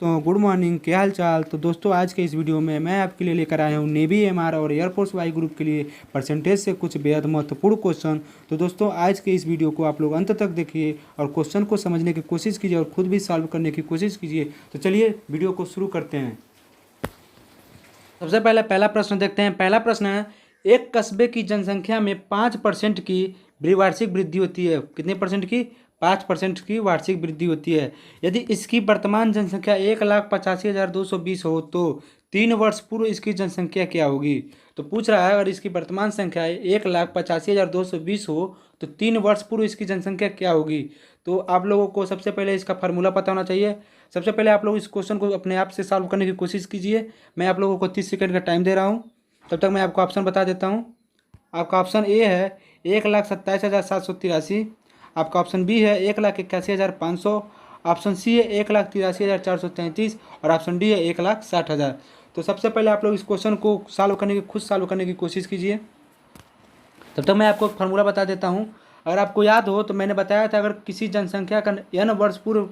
तो good morning, क्या हाल चाल। तो दोस्तों आज के इस वीडियो में मैं आपके लिए लेकर आया हूँ नेवी एमआर और एयरफोर्स वाई ग्रुप के लिए परसेंटेज से कुछ बेहद महत्वपूर्ण क्वेश्चन। तो दोस्तों आज के इस वीडियो को आप लोग अंत तक देखिए और क्वेश्चन को समझने की कोशिश कीजिए और खुद भी सॉल्व करने की कोशिश कीजिए। तो चलिए वीडियो को शुरू करते हैं। सबसे पहले पहला प्रश्न देखते हैं। पहला प्रश्न है, एक कस्बे की जनसंख्या में 5% की वार्षिक वृद्धि होती है। कितने परसेंट की? 5% की वार्षिक वृद्धि होती है। यदि इसकी वर्तमान जनसंख्या 1,85,220 हो तो 3 वर्ष पूर्व इसकी जनसंख्या क्या होगी? तो पूछ रहा है अगर इसकी वर्तमान संख्या 1,85,220 हो तो 3 वर्ष पूर्व इसकी जनसंख्या क्या होगी? तो आप लोगों को सबसे पहले इसका फार्मूला पता होना चाहिए। सबसे पहले आप लोग इस क्वेश्चन को अपने आप से सॉल्व करने की कोशिश कीजिए। मैं आप लोगों को 30 सेकंड का टाइम दे रहा हूँ। तब तक मैं आपको ऑप्शन बता देता हूँ। आपका ऑप्शन ए है 1,27,783। आपका ऑप्शन बी है 1,81,500। ऑप्शन सी है 1,83,433 और ऑप्शन डी है 1,60,000। तो सबसे पहले आप लोग इस क्वेश्चन को खुद सॉल्व करने की कोशिश कीजिए। तब तक मैं आपको फार्मूला बता देता हूँ। अगर आपको याद हो तो मैंने बताया था अगर किसी जनसंख्या का n वर्ष पूर्व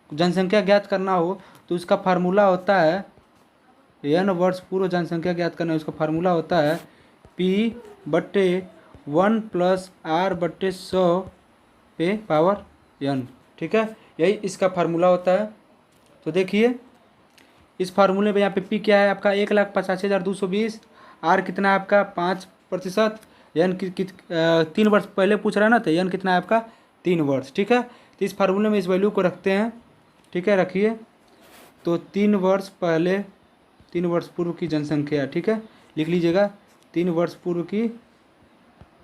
जनसंख्या ज्ञात करना हो तो उसका फार्मूला होता है n वर्ष पूर्व जनसंख्या ज्ञात करना, उसका फार्मूला होता है P/1 + R/100 पे पावर n। ठीक है, यही इसका फार्मूला होता है। तो देखिए इस फार्मूले में यहाँ पे P क्या है आपका 1,85,220। R कितना है आपका 5%। n 3 वर्ष पहले पूछ रहा है ना, तो n कितना है आपका 3 वर्ष। ठीक है, तो इस फार्मूले में इस वैल्यू को रखते हैं। ठीक है, रखिए। तो 3 वर्ष पहले 3 वर्ष पूर्व की जनसंख्या, ठीक है, लिख लीजिएगा 3 वर्ष पूर्व की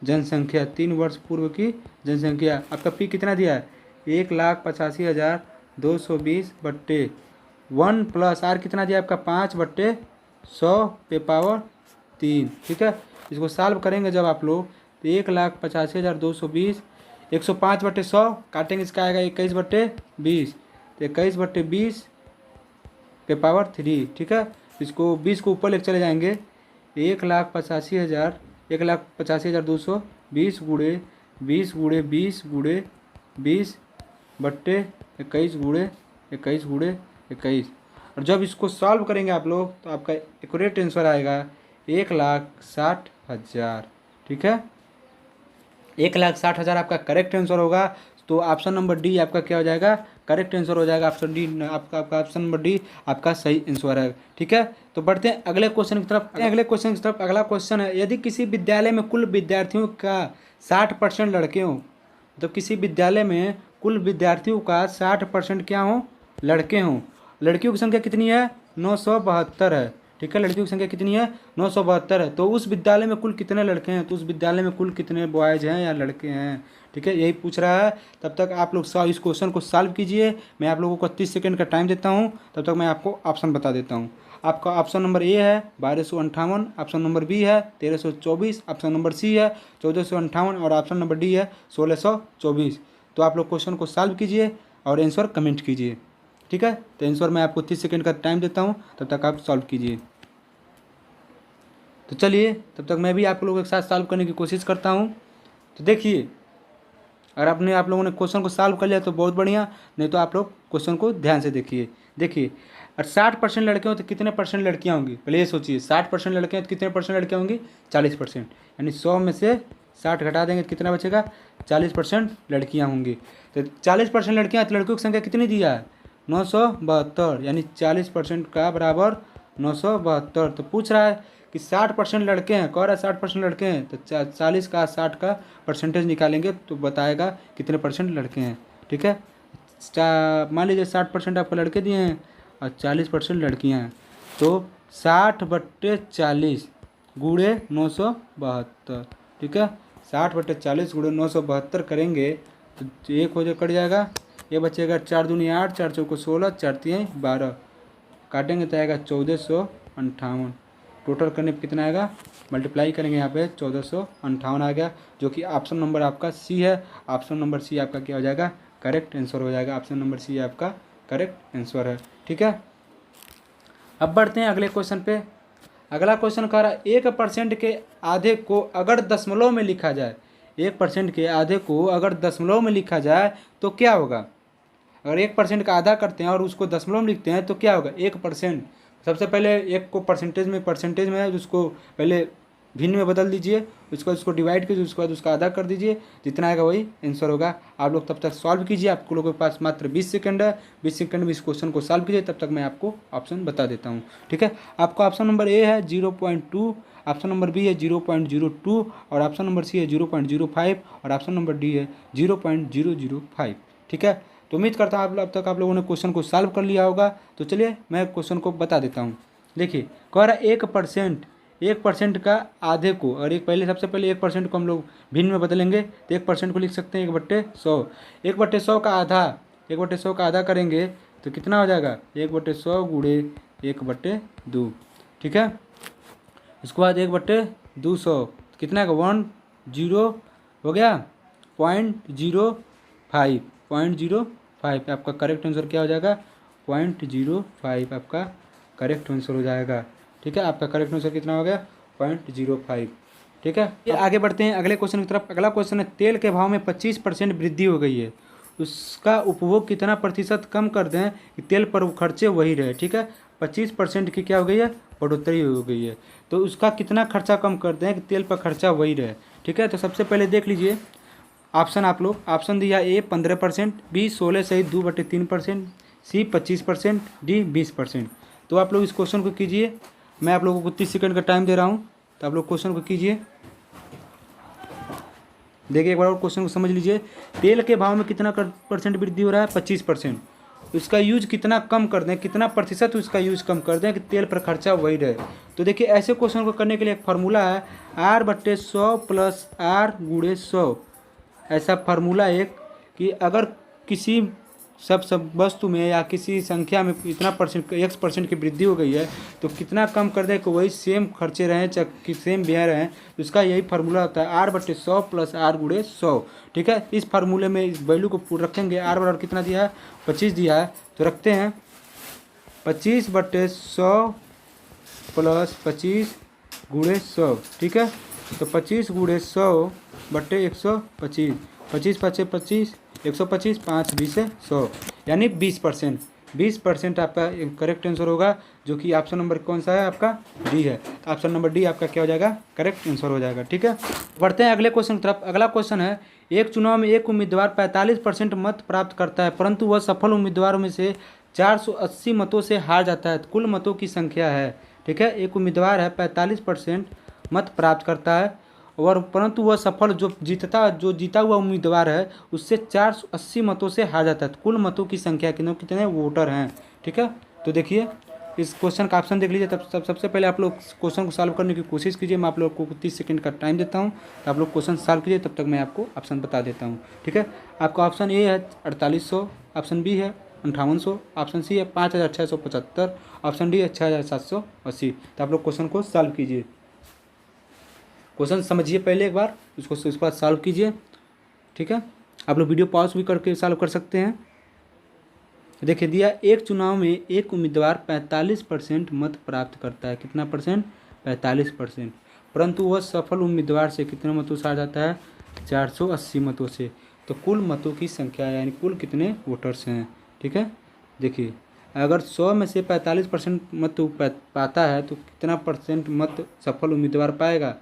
जनसंख्या। 3 वर्ष पूर्व की जनसंख्या आपका P कितना दिया है 1,85,220/1 + R कितना दिया आपका 5/100 पे पावर 3। ठीक है, इसको सॉल्व करेंगे जब आप लोग तो 1,85,220 105/100 काटेंगे, इसका आएगा 21/20। तो 21/20 पे पावर 3। ठीक है, इसको 20 को ऊपर लेकर चले जाएंगे। 1,85,220 गुणे 20 गुणे 20 गुणे 20/21 गुणे 21 गुणे 21। और जब इसको सॉल्व करेंगे आप लोग तो आपका एक्यूरेट आंसर आएगा 1,60,000। ठीक है, 1,60,000 आपका करेक्ट आंसर होगा। तो ऑप्शन नंबर डी आपका क्या हो जाएगा? करेक्ट आंसर हो जाएगा। ऑप्शन डी आपका ऑप्शन नंबर डी आपका सही आंसर है। ठीक है, तो बढ़ते हैं अगले क्वेश्चन की तरफ। अगला क्वेश्चन है, यदि किसी विद्यालय में कुल विद्यार्थियों का 60% लड़के हों, तो किसी विद्यालय में कुल विद्यार्थियों का 60% क्या हों? लड़के हों। लड़कियों की संख्या कितनी है? 972 है। ठीक है, लड़कियों की संख्या कितनी है? 972 है। तो उस विद्यालय में कुल कितने लड़के हैं? तो उस विद्यालय में कुल कितने बॉयज़ हैं या लड़के हैं? ठीक है, यही पूछ रहा है। तब तक आप लोग इस क्वेश्चन को सॉल्व कीजिए। मैं आप लोगों को 30 सेकंड का टाइम देता हूं। तब तक मैं आपको ऑप्शन बता देता हूं। आपका ऑप्शन नंबर ए है 1258, ऑप्शन नंबर बी है 1324, ऑप्शन नंबर सी है 1458 और ऑप्शन नंबर डी है 1624। तो आप लोग क्वेश्चन को सॉल्व कीजिए और आंसर कमेंट कीजिए। ठीक है, तो आंसर मैं आपको 30 सेकंड का टाइम देता हूँ, तब तक आप सॉल्व कीजिए। तो चलिए तब तक मैं भी आप लोगों के साथ सॉल्व करने की कोशिश करता हूँ। तो देखिए अगर आप लोगों ने क्वेश्चन को सॉल्व कर लिया तो बहुत बढ़िया, नहीं तो आप लोग क्वेश्चन को ध्यान से देखिए और 60% लड़के हों तो कितने परसेंट लड़कियाँ होंगी? पहले ये सोचिए, 60% लड़के हैं तो कितने परसेंट लड़कियाँ होंगी? 40%। यानी 100 में से 60 घटा देंगे तो कितना बचेगा? 40% लड़कियाँ होंगी। तो 40% लड़कियाँ, तो लड़कियों की संख्या कितनी दिया है? 972। यानी 40% का बराबर 972। तो पूछ रहा है कि 60% लड़के हैं, कह रहा है 60% लड़के हैं, तो 40 का 60 का परसेंटेज निकालेंगे तो बताएगा कितने परसेंट लड़के हैं। ठीक है, मान लीजिए 60% आपको लड़के दिए हैं और 40% लड़कियां हैं, तो 60/40 गुणे 972। ठीक है, 60/40 गुणे 972 करेंगे तो एक हो कट जाएगा, ये बचेगा 4 दूनी 8, 4 चौको 16, 4 तीन 12, काटेंगे तो आएगा 1458। टोटल करने पे कितना आएगा? मल्टीप्लाई करेंगे यहाँ पे 1458 आ गया, जो कि ऑप्शन नंबर आपका सी है। ऑप्शन नंबर सी आपका क्या हो जाएगा? करेक्ट आंसर हो जाएगा। ऑप्शन नंबर सी आपका करेक्ट आंसर है। ठीक है, अब बढ़ते हैं अगले क्वेश्चन पे। अगला क्वेश्चन कह रहा है 1% के आधे को अगर दशमलव में लिखा जाए, 1% के आधे को अगर दशमलव में लिखा जाए तो क्या होगा? अगर 1% का आधा करते हैं और उसको दशमलव में लिखते हैं तो क्या होगा 1%। सबसे पहले 1 को परसेंटेज में है उसको पहले भिन्न में बदल दीजिए, उसके बाद उसको डिवाइड कीजिए, उसके बाद उसका आधा कर दीजिए, जितना आएगा वही आंसर होगा। आप लोग तब तक सॉल्व कीजिए, आपको लोगों के पास मात्र 20 सेकंड है। 20 सेकंड में इस क्वेश्चन को सॉल्व कीजिए, तब तक मैं आपको ऑप्शन बता देता हूँ। ठीक है, आपका ऑप्शन नंबर ए है 0.2, ऑप्शन नंबर बी है 0.02 और ऑप्शन नंबर सी है 0.05 और ऑप्शन नंबर डी है 0.005। ठीक है, तो उम्मीद करता हूँ अब तक आप लोगों ने क्वेश्चन को सॉल्व कर लिया होगा। तो चलिए मैं क्वेश्चन को बता देता हूँ। देखिए कह रहा है 1% का आधे को, और एक पहले सबसे पहले 1% को हम लोग भिन्न में बदलेंगे तो 1% को लिख सकते हैं 1/100। 1/100 का आधा, 1/100 का आधा करेंगे तो कितना हो जाएगा 1/100 गुणे 1/2। ठीक है, इसके बाद 1/200 कितना का 10 हो गया 0.05 आपका करेक्ट आंसर क्या हो जाएगा 0.05 आपका करेक्ट आंसर हो जाएगा। ठीक है, आपका करेक्ट आंसर कितना हो गया 0.05। ठीक है, ये आगे बढ़ते हैं अगले क्वेश्चन की तरफ। अगला क्वेश्चन है तेल के भाव में 25% वृद्धि हो गई है, उसका उपभोग कितना प्रतिशत कम कर दें कि तेल पर खर्चे वही रहे। ठीक है, 25% की क्या हो गई है बढ़ोतरी हो गई है, तो उसका कितना खर्चा कम कर दें कि तेल पर खर्चा वही रहे। ठीक है, तो सबसे पहले देख लीजिए ऑप्शन, आप लोग ऑप्शन दिया ए 15%, बी 16 सहित 2/3%, सी 25%, डी 20%। तो आप लोग इस क्वेश्चन को कीजिए, मैं आप लोगों को 30 सेकंड का टाइम दे रहा हूँ, तो आप लोग क्वेश्चन को कीजिए। देखिए एक बार और क्वेश्चन को समझ लीजिए, तेल के भाव में कितना परसेंट वृद्धि हो रहा है 25%, उसका यूज कितना कम कर दें, कितना प्रतिशत उसका यूज कम कर दें कि तेल पर खर्चा वही रहे। तो देखिए ऐसे क्वेश्चन को करने के लिए एक फार्मूला है R/100 प्लस R गुणे 100। ऐसा फार्मूला एक कि अगर किसी सब वस्तु में या किसी संख्या में इतना परसेंट X% की वृद्धि हो गई है तो कितना कम कर दे कि वही सेम खर्चे रहें चाहे सेम व्यय रहें, तो इसका यही फार्मूला होता है R/100 प्लस R गुणे 100। ठीक है, इस फार्मूले में इस वैल्यू को रखेंगे। R बराबर कितना दिया है 25 दिया है, तो रखते हैं 25/100 प्लस 25 गुणे 100। ठीक है, तो 25 गुणे 100/125, 25×5 = 25, 125, 5 20 100 यानी 20%। 20% आपका करेक्ट आंसर होगा, जो कि ऑप्शन नंबर कौन सा है आपका डी है। तो ऑप्शन नंबर डी आपका क्या हो जाएगा करेक्ट आंसर हो जाएगा। ठीक है, बढ़ते हैं अगले क्वेश्चन की तरफ। अगला क्वेश्चन है एक चुनाव में एक उम्मीदवार 45% मत प्राप्त करता है परंतु वह सफल उम्मीदवारों में से 480 मतों से हार जाता है, कुल मतों की संख्या है। ठीक है, एक उम्मीदवार है 45% मत प्राप्त करता है और परंतु वह सफल जो जीता हुआ उम्मीदवार है उससे 480 मतों से हार जाता है, कुल मतों की संख्या कितने वोटर हैं। ठीक है, तो देखिए इस क्वेश्चन का ऑप्शन देख लीजिए। तब सबसे पहले आप लोग क्वेश्चन को सॉल्व करने की कोशिश कीजिए। मैं आप लोग को 30 सेकंड का टाइम देता हूं, तो आप लोग क्वेश्चन सॉल्व कीजिए, तब तक मैं आपको ऑप्शन बता देता हूं। ठीक है, आपका ऑप्शन ए है 4800, ऑप्शन बी है 5800, ऑप्शन सी है 5675, ऑप्शन डी है 6780। तो आप लोग क्वेश्चन को सॉल्व कीजिए। क्वेश्चन समझिए पहले एक बार, उसके बाद सॉल्व कीजिए। ठीक है, आप लोग वीडियो पॉज भी करके सॉल्व कर सकते हैं। देखिए दिया एक चुनाव में एक उम्मीदवार 45% मत प्राप्त करता है, कितना परसेंट 45%, परंतु वह सफल उम्मीदवार से कितने मतों से हार जाता है 480 मतों से। तो कुल मतों की संख्या यानी कुल कितने वोटर्स हैं। ठीक है, देखिए अगर 100 में से 45% मत पाता है तो कितना परसेंट मत सफल उम्मीदवार पाएगा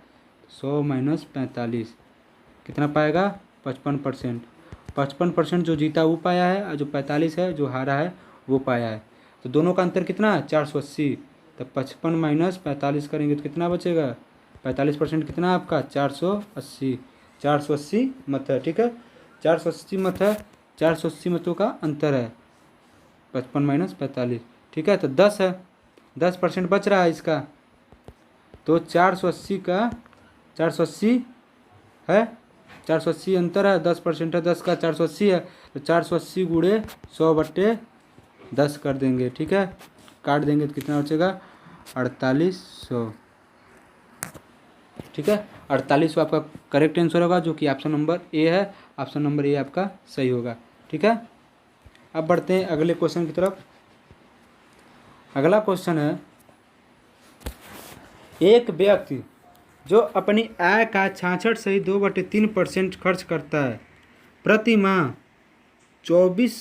100 - 45 कितना पाएगा 55%। 55% जो जीता वो पाया है और जो 45 है जो हारा है वो पाया है। तो दोनों का अंतर कितना है 480। तो 55 - 45 करेंगे तो कितना बचेगा 45% कितना आपका 480। 480 मत है। ठीक है, 480 मत है, 480 मतों का अंतर है 55 - 45। ठीक है, तो 10 है, 10% बच रहा है इसका। तो 480 का 480 है, 480 अंतर है, 10% है, 10 का 480 है, तो 480 गुणे 100/10 कर देंगे। ठीक है, काट देंगे तो कितना बचेगा 4800। ठीक है, 4800 आपका करेक्ट आंसर होगा, जो कि ऑप्शन नंबर ए है। ऑप्शन नंबर ए आपका सही होगा। ठीक है, अब बढ़ते हैं अगले क्वेश्चन की तरफ। अगला क्वेश्चन है एक व्यक्ति जो अपनी आय का 66 सही 2/3% खर्च करता है, प्रति माह 24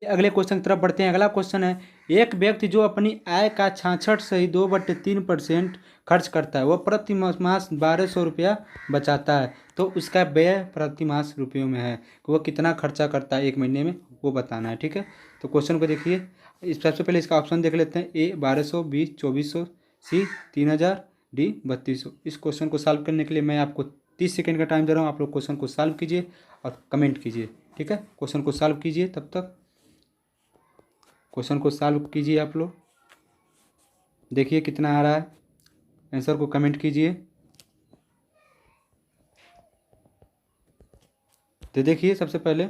अगले क्वेश्चन की तरफ बढ़ते हैं। अगला क्वेश्चन है, एक व्यक्ति जो अपनी आय का 66 से 2/3% खर्च करता है, वह प्रति मास 1200 रुपया बचाता है, तो उसका व्यय प्रति मास रुपयों में है। वो कितना खर्चा करता है एक महीने में, वो बताना है। ठीक है, तो क्वेश्चन को देखिए। इस सबसे पहले इसका ऑप्शन देख लेते हैं। ए 1200, बी 2400, सी 3000, डी 3200। इस क्वेश्चन को सॉल्व करने के लिए मैं आपको 30 सेकेंड का टाइम दे रहा हूँ। आप लोग क्वेश्चन को सॉल्व कीजिए और कमेंट कीजिए। ठीक है, क्वेश्चन को सॉल्व कीजिए। तब तक क्वेश्चन को सॉल्व कीजिए। आप लोग देखिए कितना आ रहा है, आंसर को कमेंट कीजिए। तो देखिए सबसे पहले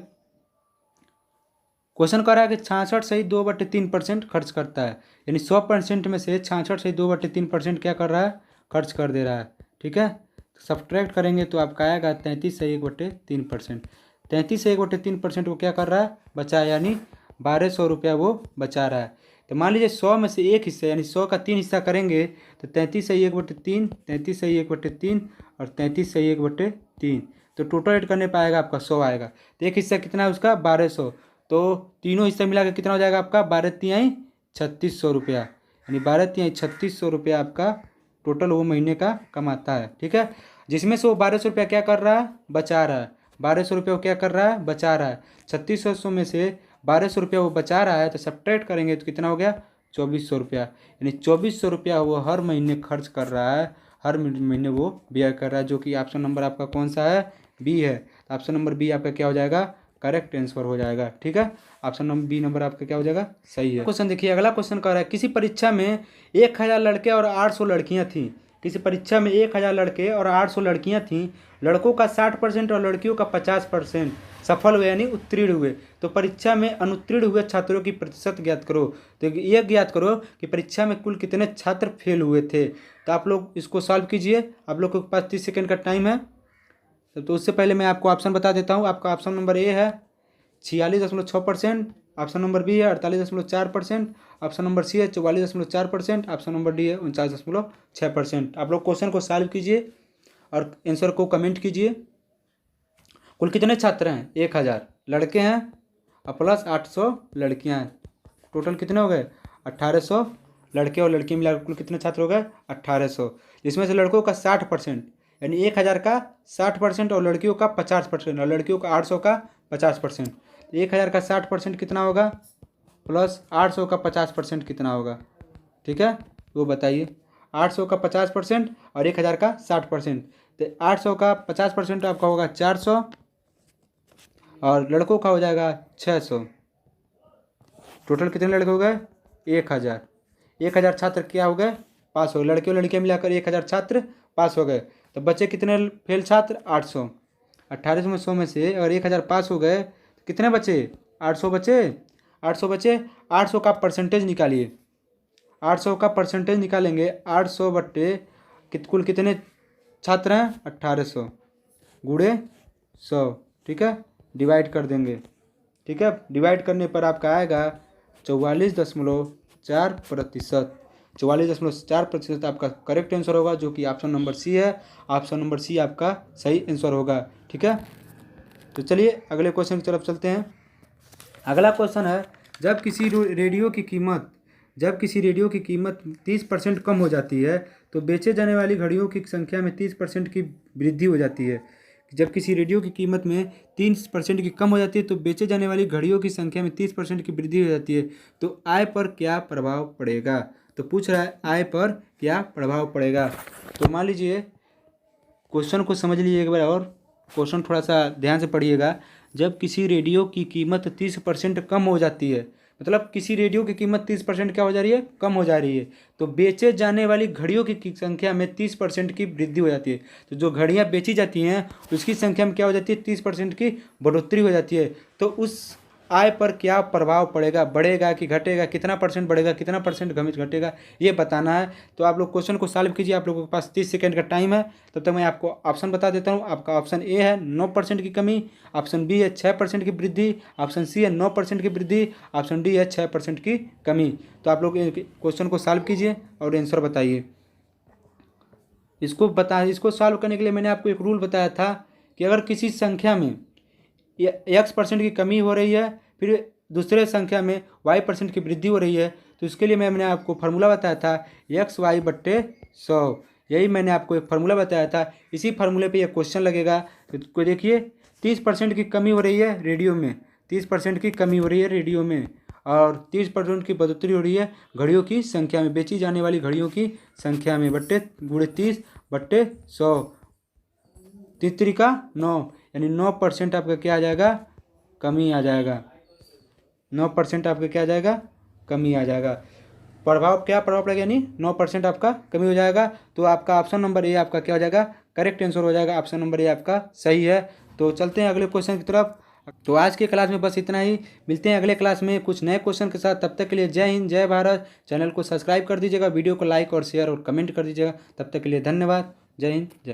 क्वेश्चन कर रहा है कि 66 से 2/3% खर्च करता है, यानी 100% में से 66 से 2/3% क्या कर रहा है, खर्च कर दे रहा है। ठीक है, सब्ट्रैक्ट करेंगे तो आपका आएगा 33 से 1/3%। 33 से 1/3% वो क्या कर रहा है, बचा, यानी 1200 रुपया वो बचा रहा है। तो मान लीजिए 100 में से एक हिस्सा, यानी 100 का 3 हिस्सा करेंगे तो 33 से 1/3, 33 से 1/3 और 33 से 1/3। तो टोटल एड करने पाएगा आपका 100 आएगा। तो एक हिस्सा कितना है उसका, 1200। तो तीनों हिस्से मिला के कितना हो जाएगा आपका, 12×3 3600 रुपया, यानी 12×3 3600 रुपया आपका टोटल वो महीने का कमाता है। ठीक है, जिसमें से वो 1200 रुपया क्या कर रहा है, बचा रहा है। 1200 रुपया वो क्या कर रहा है, बचा रहा है। 3600 में से 1200 रुपया वो बचा रहा है, तो सब्ट्रैक्ट करेंगे तो कितना हो गया, 2400 रुपया, यानी 2400 रुपया वो हर महीने खर्च कर रहा है, हर महीने वो व्यय कर रहा है, जो कि ऑप्शन नंबर आपका कौन सा है, बी है। तो ऑप्शन नंबर बी आपका क्या हो जाएगा, करेक्ट आंसर हो जाएगा। ठीक है, ऑप्शन नंबर बी नंबर आपका क्या हो जाएगा, सही है। क्वेश्चन देखिए, अगला क्वेश्चन कह रहा है, किसी परीक्षा में 1000 लड़के और 800 लड़कियां थीं। किसी परीक्षा में 1000 लड़के और 800 लड़कियां थीं। लड़कों का 60% और लड़कियों का 50% सफल हुए, यानी उत्तीर्ण हुए। तो परीक्षा में अनुत्तीर्ण हुए छात्रों की प्रतिशत ज्ञात करो। तो ये ज्ञात करो कि परीक्षा में कुल कितने छात्र फेल हुए थे। तो आप लोग इसको सॉल्व कीजिए। आप लोग के पास 30 सेकेंड का टाइम है। तो उससे पहले मैं आपको ऑप्शन बता देता हूँ। आपका ऑप्शन नंबर ए है 46.6%, ऑप्शन नंबर बी है 48.4%, ऑप्शन नंबर सी है 44.4%, ऑप्शन नंबर डी है 49.6%। आप लोग क्वेश्चन को सॉल्व कीजिए और आंसर को कमेंट कीजिए। कुल कितने छात्र हैं, 1000 लड़के हैं और प्लस 800 लड़कियां हैं। टोटल कितने हो गए, 1800 लड़के और लड़की मिलाकर कुल कितने छात्र हो गए, 1800। जिसमें से लड़कों का 60%, यानी 1000 का 60%, और लड़कियों का 50%, और लड़कियों का 800 का 50%। 1000 का 60% कितना होगा, प्लस 800 का 50% कितना होगा। ठीक है, वो बताइए। 800 का 50% और 1000 का 60%। तो 800 का 50% आपका होगा 400, और लड़कों का हो जाएगा 600। टोटल कितने लड़के हो गए, 1000। 1000 छात्र क्या हो गए, पास हो गए। लड़के और लड़कियां मिलाकर 1000 छात्र पास हो गए। तो बच्चे कितने फेल छात्र, 800। 1800 में 100 में से अगर 1000 पास हो गए तो कितने बचे, 800 बचे। 800 बचे, 800 का परसेंटेज निकालिए। 800 का परसेंटेज निकालेंगे, 800 बट्टे कुल कितने छात्र हैं, 1800 गुणे 100। ठीक है, डिवाइड कर देंगे। ठीक है, डिवाइड करने पर आपका आएगा 44.4%। 44.4% आपका करेक्ट आंसर होगा, जो कि ऑप्शन नंबर सी है। ऑप्शन नंबर सी आपका सही आंसर होगा। ठीक है, तो चलिए अगले क्वेश्चन की तरफ चलते हैं। अगला क्वेश्चन है, जब किसी रेडियो की कीमत 30% कम हो जाती है तो बेचे जाने वाली घड़ियों की संख्या में 30% की वृद्धि हो जाती है। जब किसी रेडियो की कीमत में 30% की कम हो जाती है तो बेचे जाने वाली घड़ियों की संख्या में 30% की वृद्धि हो जाती है, तो आय पर क्या प्रभाव पड़ेगा। तो पूछ रहा है आय पर क्या प्रभाव पड़ेगा। तो मान लीजिए क्वेश्चन को समझ लीजिए एक बार, और क्वेश्चन थोड़ा सा ध्यान से पढ़िएगा। जब किसी रेडियो की कीमत 30% कम हो जाती है, मतलब किसी रेडियो की कीमत 30% क्या हो जा रही है, कम हो जा रही है, तो बेचे जाने वाली घड़ियों की संख्या में 30% की वृद्धि हो जाती है। तो जो घड़ियाँ बेची जाती हैं उसकी संख्या में क्या हो जाती है, 30% की बढ़ोतरी हो जाती है। तो उस आय पर क्या प्रभाव पड़ेगा, बढ़ेगा कि घटेगा, कितना परसेंट बढ़ेगा, कितना परसेंट घटेगा, ये बताना है। तो आप लोग क्वेश्चन को सॉल्व कीजिए। आप लोगों के पास 30 सेकंड का टाइम है। तब तक मैं आपको ऑप्शन बता देता हूँ। आपका ऑप्शन ए है 9% की कमी, ऑप्शन बी है 6% की वृद्धि, ऑप्शन सी है 9% की वृद्धि, ऑप्शन डी है 6% की कमी। तो आप लोग क्वेश्चन को सॉल्व कीजिए और आंसर बताइए। इसको सॉल्व करने के लिए मैंने आपको एक रूल बताया था कि अगर किसी संख्या में X% की कमी हो रही है, फिर दूसरे संख्या में y% की वृद्धि हो रही है, तो इसके लिए मैंने आपको फार्मूला बताया था xy/100। यही मैंने आपको एक फार्मूला बताया था। इसी फार्मूले पे ये क्वेश्चन लगेगा। तो देखिए 30% की कमी हो रही है रेडियो में, 30% की कमी हो रही है रेडियो में, और 30% की बढ़ोतरी हो रही है घड़ियों की संख्या में, बेची जाने वाली घड़ियों की संख्या में, बट्टे गुणे 30/100, 3 का 9, यानी 9% आपका क्या आ जाएगा, कमी आ जाएगा। 9% आपका क्या आ जाएगा, कमी आ जाएगा। प्रभाव क्या प्रभाव पड़ेगा, यानी 9% आपका कमी हो जाएगा। तो आपका ऑप्शन नंबर ए आपका क्या हो जाएगा, करेक्ट आंसर हो जाएगा। ऑप्शन नंबर ए आपका सही है। तो चलते हैं अगले क्वेश्चन की तरफ। तो आज के क्लास में बस इतना ही। मिलते हैं अगले क्लास में कुछ नए क्वेश्चन के साथ। तब तक के लिए जय हिंद, जय भारत। चैनल को सब्सक्राइब कर दीजिएगा, वीडियो को लाइक और शेयर और कमेंट कर दीजिएगा। तब तक के लिए धन्यवाद। जय हिंद, जय